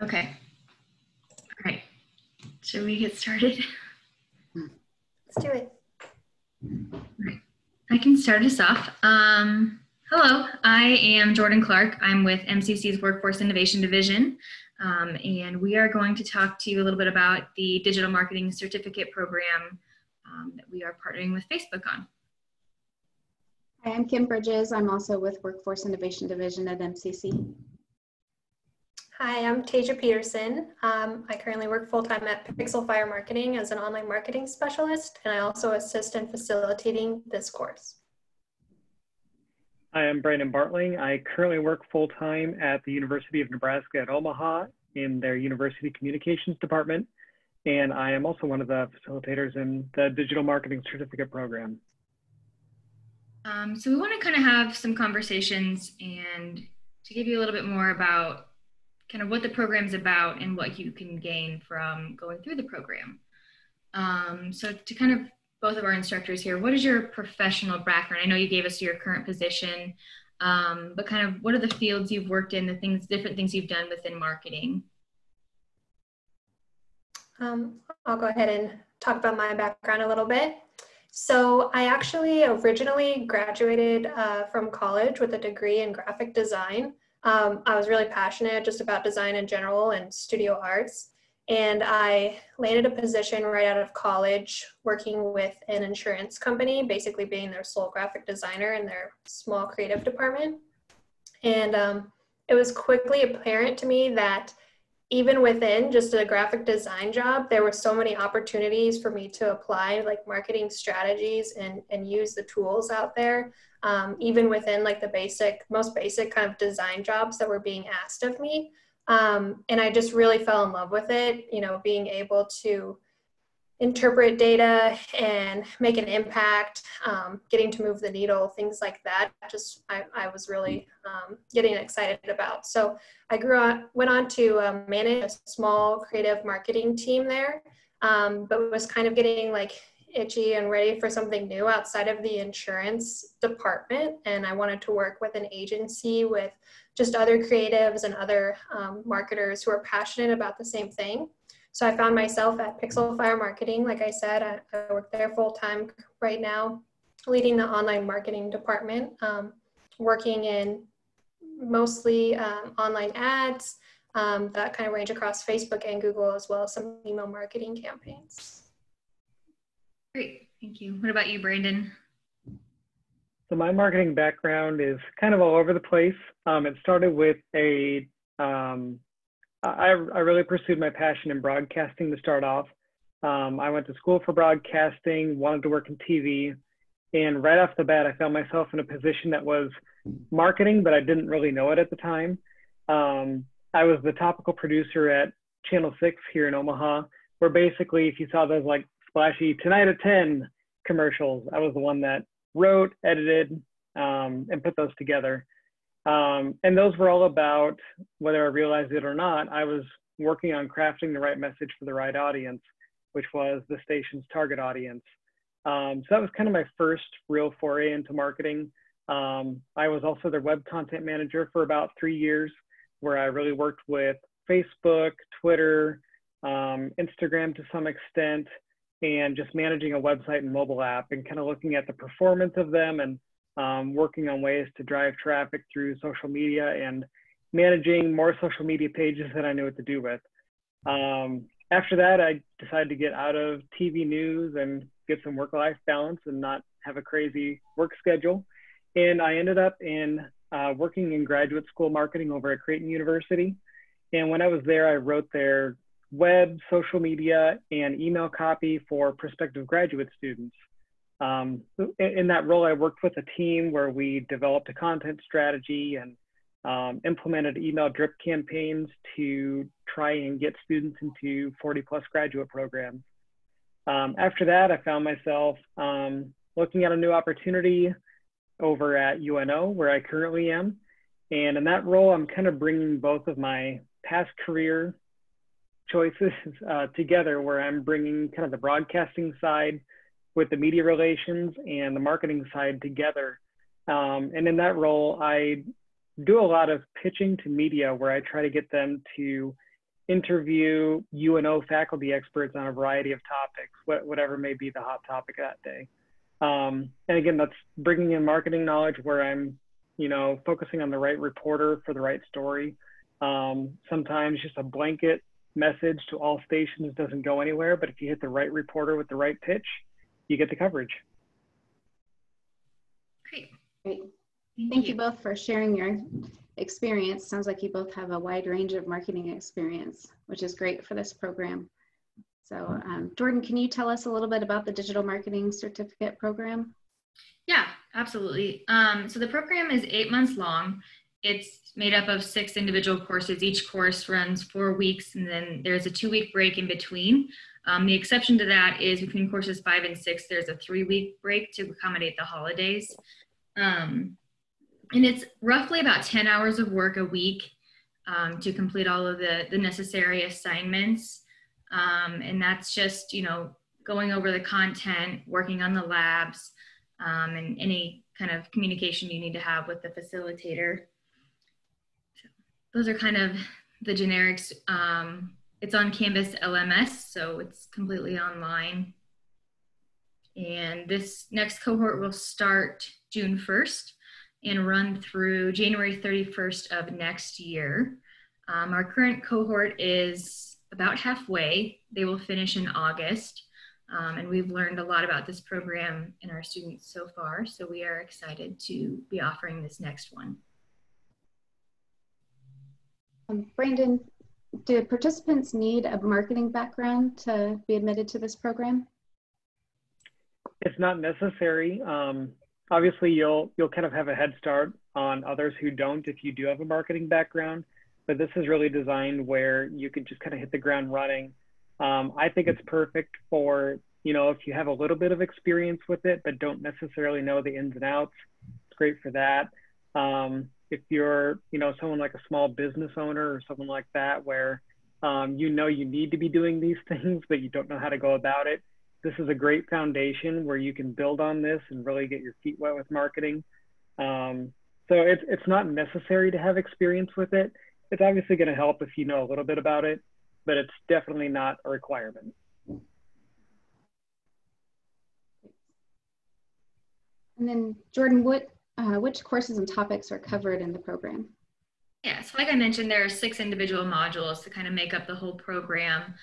Okay. All right. Should we get started? Let's do it. Right. I can start us off. Hello, I am Jordan Clark. I'm with MCC's Workforce Innovation Division, and we are going to talk to you a little bit about the Digital Marketing Certificate Program that we are partnering with Facebook on. Hi, I'm Kim Bridges. I'm also with Workforce Innovation Division at MCC. Hi, I'm Tasia Peterson. I currently work full-time at Pixel Fire Marketing as an online marketing specialist, and I also assist in facilitating this course. Hi, I'm Brandon Bartling. I currently work full-time at the University of Nebraska at Omaha in their University Communications Department, and I am also one of the facilitators in the Digital Marketing Certificate Program. So we want to kind of have some conversations and to give you a little bit more about kind of what the program's about and what you can gain from going through the program. So to kind of both of our instructors here, what is your professional background? I know you gave us your current position, but kind of what are the fields you've worked in, different things you've done within marketing? I'll go ahead and talk about my background a little bit. So I actually originally graduated from college with a degree in graphic design. I was really passionate just about design in general and studio arts. And I landed a position right out of college working with an insurance company, basically being their sole graphic designer in their small creative department. And it was quickly apparent to me that even within just a graphic design job, there were so many opportunities for me to apply like marketing strategies and use the tools out there, even within like the most basic kind of design jobs that were being asked of me. And I just really fell in love with it, you know, being able to interpret data and make an impact, getting to move the needle, things like that. I was really getting excited about. So I went on to manage a small creative marketing team there, but was kind of getting like itchy and ready for something new outside of the insurance department. And I wanted to work with an agency with just other creatives and other marketers who are passionate about the same thing. So I found myself at Pixel Fire Marketing. Like I said, I work there full time right now, leading the online marketing department, working in mostly online ads that kind of range across Facebook and Google, as well as some email marketing campaigns. Great, thank you. What about you, Brandon? So my marketing background is kind of all over the place. It started with I really pursued my passion in broadcasting to start off. I went to school for broadcasting, wanted to work in TV, and right off the bat, I found myself in a position that was marketing, but I didn't really know it at the time. I was the topical producer at Channel 6 here in Omaha, where basically if you saw those like splashy "Tonight at 10" commercials, I was the one that wrote, edited, and put those together. And those were all about, whether I realized it or not, I was working on crafting the right message for the right audience, which was the station's target audience. So that was kind of my first real foray into marketing. I was also their web content manager for about 3 years, where I really worked with Facebook, Twitter, Instagram to some extent, and just managing a website and mobile app and kind of looking at the performance of them and working on ways to drive traffic through social media and managing more social media pages than I knew what to do with. After that, I decided to get out of TV news and get some work-life balance and not have a crazy work schedule. And I ended up working in graduate school marketing over at Creighton University. And when I was there, I wrote their web, social media, and email copy for prospective graduate students. In that role, I worked with a team where we developed a content strategy and implemented email drip campaigns to try and get students into 40+ graduate programs. After that, I found myself looking at a new opportunity over at UNO, where I currently am. And in that role, I'm kind of bringing both of my past career choices together, where I'm bringing kind of the broadcasting side with the media relations and the marketing side together. And in that role, I do a lot of pitching to media, where I try to get them to interview UNO faculty experts on a variety of topics, whatever may be the hot topic that day. And again, that's bringing in marketing knowledge where I'm, focusing on the right reporter for the right story. Sometimes just a blanket message to all stations doesn't go anywhere, but if you hit the right reporter with the right pitch, you get the coverage. Great. Great. Thank you both for sharing your experience. Sounds like you both have a wide range of marketing experience, which is great for this program. So Jordan, can you tell us a little bit about the Digital Marketing Certificate Program? Yeah, absolutely. So the program is 8 months long. It's made up of 6 individual courses. Each course runs 4 weeks, and then there's a 2-week break in between. The exception to that is between courses 5 and 6, there's a 3-week break to accommodate the holidays. And it's roughly about 10 hours of work a week to complete all of the necessary assignments. And that's just, going over the content, working on the labs, and any kind of communication you need to have with the facilitator. So those are kind of the generics. It's on Canvas LMS, so it's completely online. And this next cohort will start June 1st and run through January 31st of next year. Our current cohort is about halfway. They will finish in August. And we've learned a lot about this program and our students so far. So we are excited to be offering this next one. Brandon, do participants need a marketing background to be admitted to this program? It's not necessary. Obviously, you'll kind of have a head start on others who don't if you do have a marketing background, but this is really designed where you can just kind of hit the ground running. I think it's perfect for, if you have a little bit of experience with it, but don't necessarily know the ins and outs. It's great for that. If you're, someone like a small business owner or someone like that, where, you need to be doing these things, but you don't know how to go about it, this is a great foundation where you can build on this and really get your feet wet with marketing. So it's not necessary to have experience with it. It's obviously going to help if you know a little bit about it, but it's definitely not a requirement. And then Jordan, which courses and topics are covered in the program? Yeah, so like I mentioned, there are 6 individual modules to kind of make up the whole program.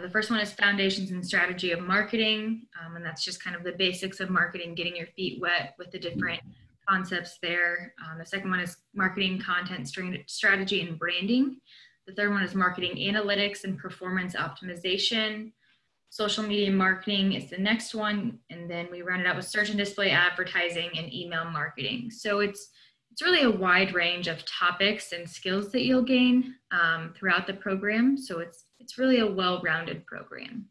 The first one is Foundations and Strategy of Marketing, and that's just kind of the basics of marketing, getting your feet wet with the different concepts there. The second one is Marketing, Content, Strategy, and Branding. The third one is Marketing Analytics and Performance Optimization. Social media marketing is the next one, and then we round it out with search and display advertising and email marketing. So it's really a wide range of topics and skills that you'll gain throughout the program. So it's really a well-rounded program.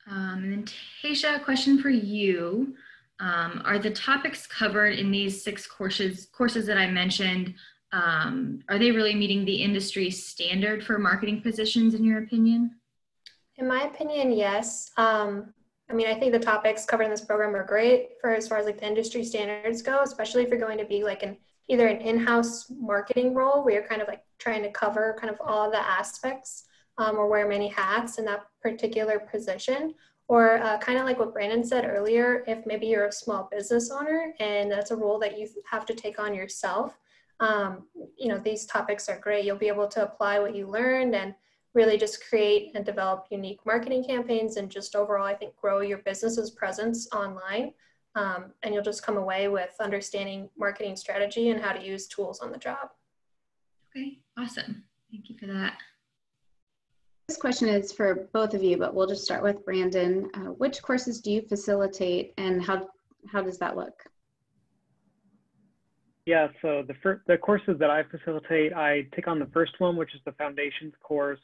And then Tasha, a question for you. Are the topics covered in these 6 courses that I mentioned, are they really meeting the industry standard for marketing positions in your opinion? In my opinion, yes. I think the topics covered in this program are great for as far as like the industry standards go, especially if you're going to be like either an in-house marketing role where you're kind of like trying to cover kind of all the aspects or wear many hats in that particular position, or kind of like what Brandon said earlier, if maybe you're a small business owner and that's a role that you have to take on yourself. These topics are great. You'll be able to apply what you learned and really just create and develop unique marketing campaigns and just overall, I think, grow your business's presence online. And you'll just come away with understanding marketing strategy and how to use tools on the job. Okay, awesome. Thank you for that. This question is for both of you, but we'll just start with Brandon. Which courses do you facilitate and how does that look? Yeah, so the courses that I facilitate, I take on the first one, which is the Foundations course.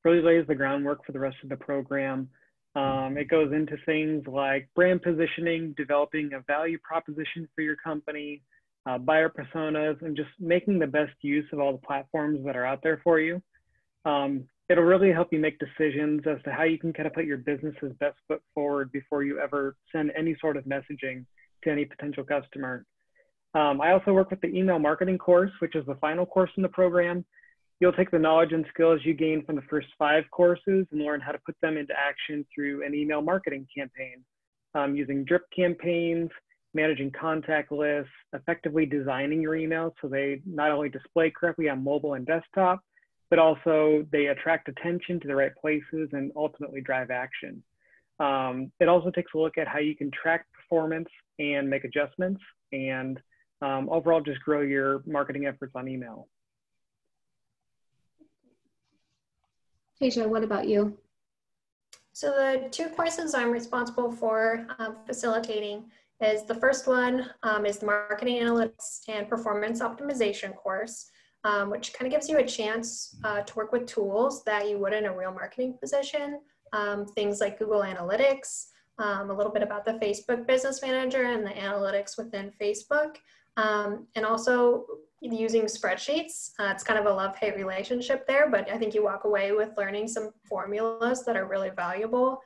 Really lays the groundwork for the rest of the program. It goes into things like brand positioning, developing a value proposition for your company, buyer personas, and just making the best use of all the platforms that are out there for you. It'll really help you make decisions as to how you can kind of put your business's best foot forward before you ever send any sort of messaging to any potential customer. I also work with the email marketing course, which is the final course in the program. You'll take the knowledge and skills you gain from the first 5 courses and learn how to put them into action through an email marketing campaign, using drip campaigns, managing contact lists, effectively designing your emails so they not only display correctly on mobile and desktop, but also they attract attention to the right places and ultimately drive action. It also takes a look at how you can track performance and make adjustments and overall just grow your marketing efforts on email. Tasia, what about you? So the 2 courses I'm responsible for facilitating is the first one is the Marketing Analytics and Performance Optimization course, which kind of gives you a chance to work with tools that you would in a real marketing position, things like Google Analytics, a little bit about the Facebook Business Manager and the analytics within Facebook, and also using spreadsheets. It's kind of a love-hate relationship there, but I think you walk away with learning some formulas that are really valuable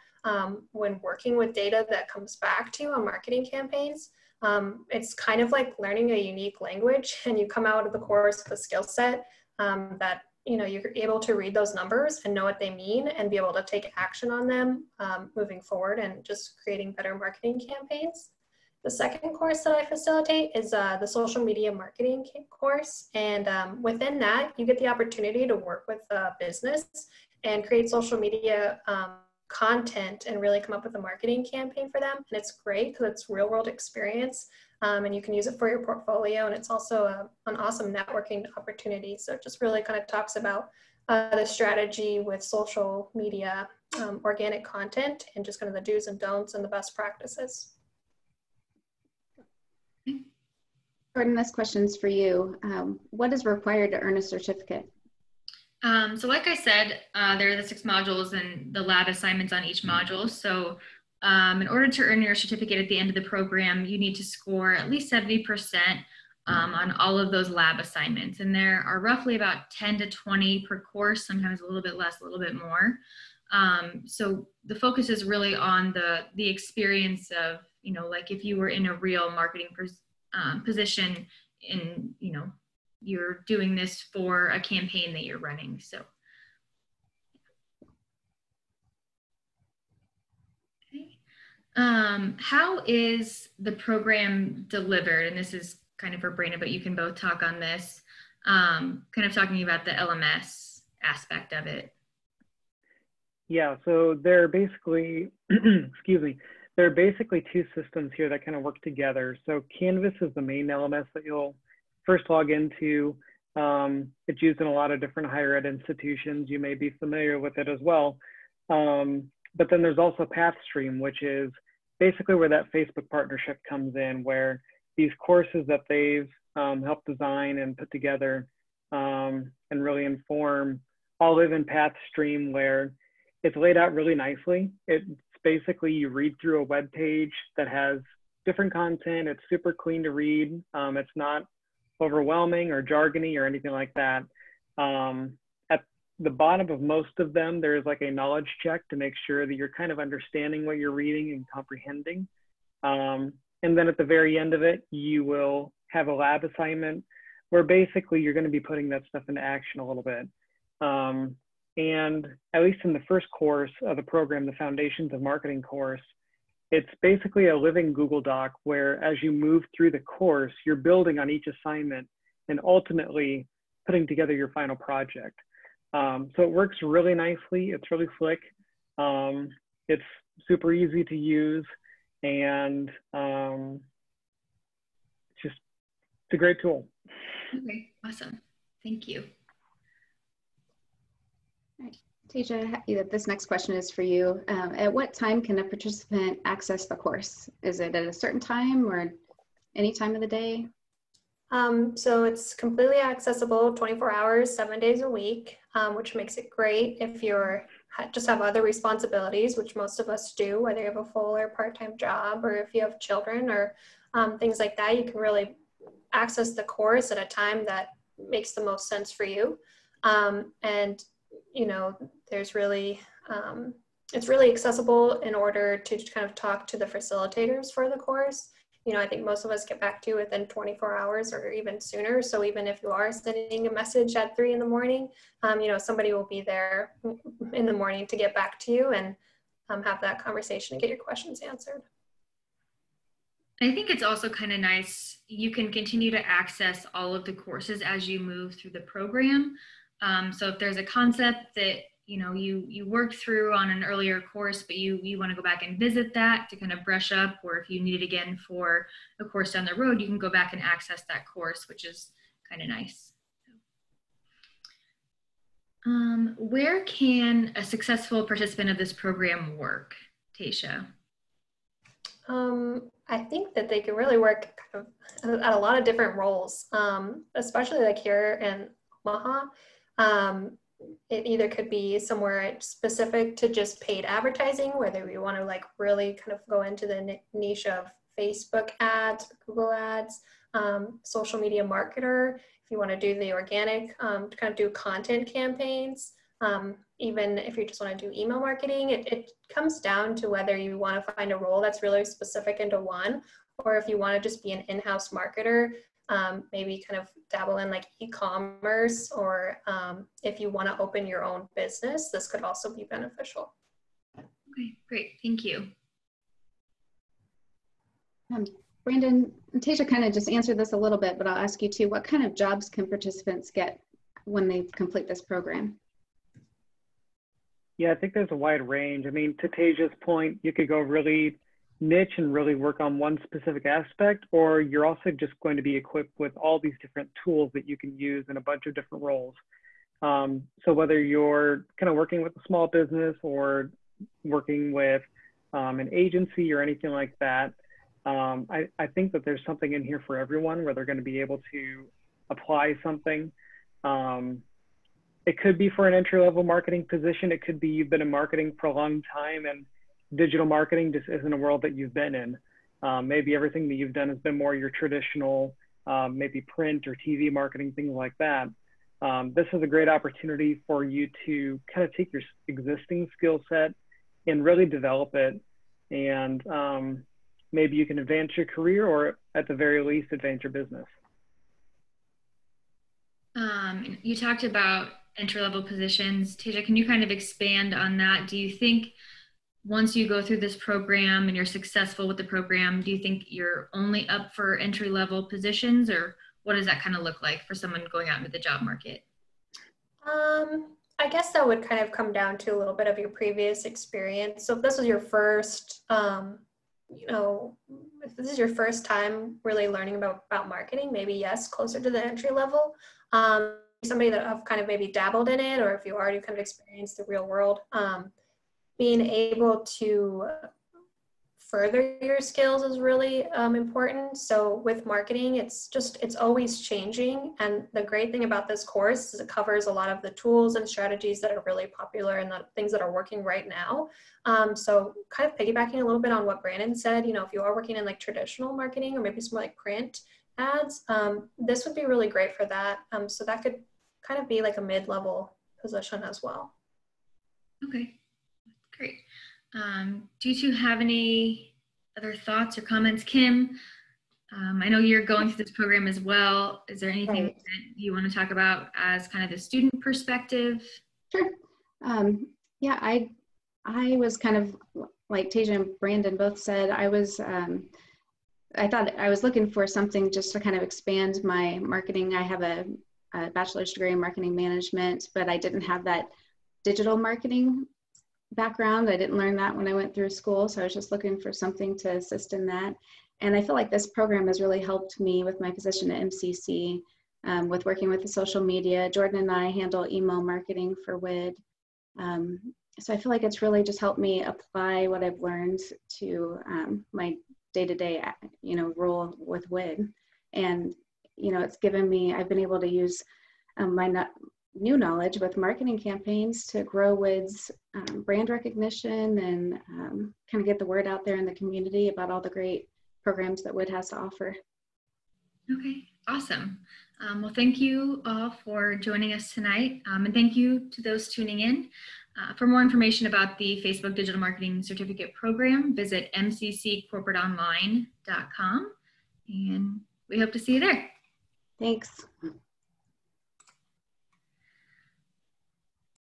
when working with data that comes back to you on marketing campaigns. It's kind of like learning a unique language, and you come out of the course with a skill set that you're able to read those numbers and know what they mean and be able to take action on them moving forward and just creating better marketing campaigns. The second course that I facilitate is the social media marketing course. And within that, you get the opportunity to work with a business and create social media content and really come up with a marketing campaign for them. And it's great because it's real world experience and you can use it for your portfolio. And it's also an awesome networking opportunity. So it just really kind of talks about the strategy with social media, organic content, and just kind of the do's and don'ts and the best practices. Jordan, this question's for you. What is required to earn a certificate? So like I said, there are the 6 modules and the lab assignments on each module. So in order to earn your certificate at the end of the program, you need to score at least 70% on all of those lab assignments. And there are roughly about 10 to 20 per course, sometimes a little bit less, a little bit more. So the focus is really on the experience of, like if you were in a real marketing position in, you're doing this for a campaign that you're running. So. Okay. How is the program delivered? And this is kind of for Brandon, but you can both talk on this, kind of talking about the LMS aspect of it. Yeah, so there are basically, excuse me, there are basically 2 systems here that kind of work together. So Canvas is the main LMS that you'll first log into. It's used in a lot of different higher ed institutions. You may be familiar with it as well. But then there's also PathStream, which is basically where that Facebook partnership comes in, where these courses that they've helped design and put together and really inform all live in PathStream, where it's laid out really nicely. It's basically you read through a web page that has different content. It's super clean to read. It's not overwhelming or jargony or anything like that. At the bottom of most of them, there's like a knowledge check to make sure that you're kind of understanding what you're reading and comprehending. And then at the very end of it, you will have a lab assignment where basically you're going to be putting that stuff into action a little bit. And at least in the first course of the program, the Foundations of Marketing course, it's basically a living Google Doc where as you move through the course, you're building on each assignment and ultimately putting together your final project. So it works really nicely. It's really slick. It's super easy to use, and it's a great tool. Okay, awesome. Thank you. Tasia, this next question is for you. At what time can a participant access the course? Is it at a certain time or any time of the day? So it's completely accessible 24 hours, 7 days a week, which makes it great if you're just have other responsibilities, which most of us do, whether you have a full or part-time job, or if you have children or things like that. You can really access the course at a time that makes the most sense for you. And there's really, it's really accessible in order to kind of talk to the facilitators for the course I think most of us get back to you within 24 hours or even sooner. So even if you are sending a message at 3 in the morning, somebody will be there in the morning to get back to you and have that conversation and get your questions answered. I think it's also kind of nice. You can continue to access all of the courses as you move through the program. So if there's a concept that you worked through on an earlier course, but you want to go back and visit that to kind of brush up, or if you need it again for a course down the road, you can go back and access that course, which is kind of nice. Where can a successful participant of this program work, Tasha? I think that they can really work kind of at a lot of different roles, especially like here in Omaha. It either could be somewhere specific to just paid advertising, whether we want to like really kind of go into the niche of Facebook ads, Google ads, social media marketer, if you want to do the organic, to kind of do content campaigns. Even if you just want to do email marketing, it comes down to whether you want to find a role that's really specific into one, or if you want to just be an in-house marketer, maybe kind of dabble in like e-commerce, or if you want to open your own business, this could also be beneficial. Okay, great, thank you. Brandon and Tasha kind of just answered this a little bit, but I'll ask you too, what kind of jobs can participants get when they complete this program? Yeah, I think there's a wide range. I mean, to Tasha's point, you could go really niche and really work on one specific aspect, or you're also just going to be equipped with all these different tools that you can use in a bunch of different roles. So whether you're kind of working with a small business or working with an agency or anything like that, I think that there's something in here for everyone where they're going to be able to apply something. It could be for an entry-level marketing position. It could be you've been in marketing for a long time and digital marketing just isn't a world that you've been in. Maybe everything that you've done has been more your traditional, maybe print or TV marketing, things like that. This is a great opportunity for you to kind of take your existing skill set and really develop it. And maybe you can advance your career, or at the very least, advance your business. You talked about entry-level positions. Tasha, can you kind of expand on that? Do you think once you go through this program and you're successful with the program, do you think you're only up for entry-level positions, or what does that kind of look like for someone going out into the job market? I guess that would kind of come down to a little bit of your previous experience. So if this was your first, if this is your first time really learning about marketing, maybe yes, closer to the entry level. Somebody that have kind of maybe dabbled in it, or if you already kind of experienced the real world, being able to further your skills is really important. So with marketing, it's always changing. And the great thing about this course is it covers a lot of the tools and strategies that are really popular and the things that are working right now. So kind of piggybacking a little bit on what Brandon said, if you are working in like traditional marketing or maybe some like print ads, this would be really great for that. So that could kind of be like a mid-level position as well. Okay, great. Do you two have any other thoughts or comments? Kim, I know you're going through this program as well. Is there anything that you want to talk about as kind of the student perspective? Sure. Yeah, I was kind of like Tasha and Brandon both said, I thought I was looking for something just to kind of expand my marketing. I have a bachelor's degree in marketing management, but I didn't have that digital marketing background. I didn't learn that when I went through school, so I was just looking for something to assist in that. And I feel like this program has really helped me with my position at MCC, with working with the social media. Jordan and I handle email marketing for WID. So I feel like it's really just helped me apply what I've learned to my day-to-day, role with WID. And, it's given me, I've been able to use my new knowledge with marketing campaigns to grow WID's brand recognition and kind of get the word out there in the community about all the great programs that WID has to offer. Okay, awesome. Well, thank you all for joining us tonight. And thank you to those tuning in. For more information about the Facebook Digital Marketing Certificate Program, visit mcccorporateonline.com, and we hope to see you there. Thanks.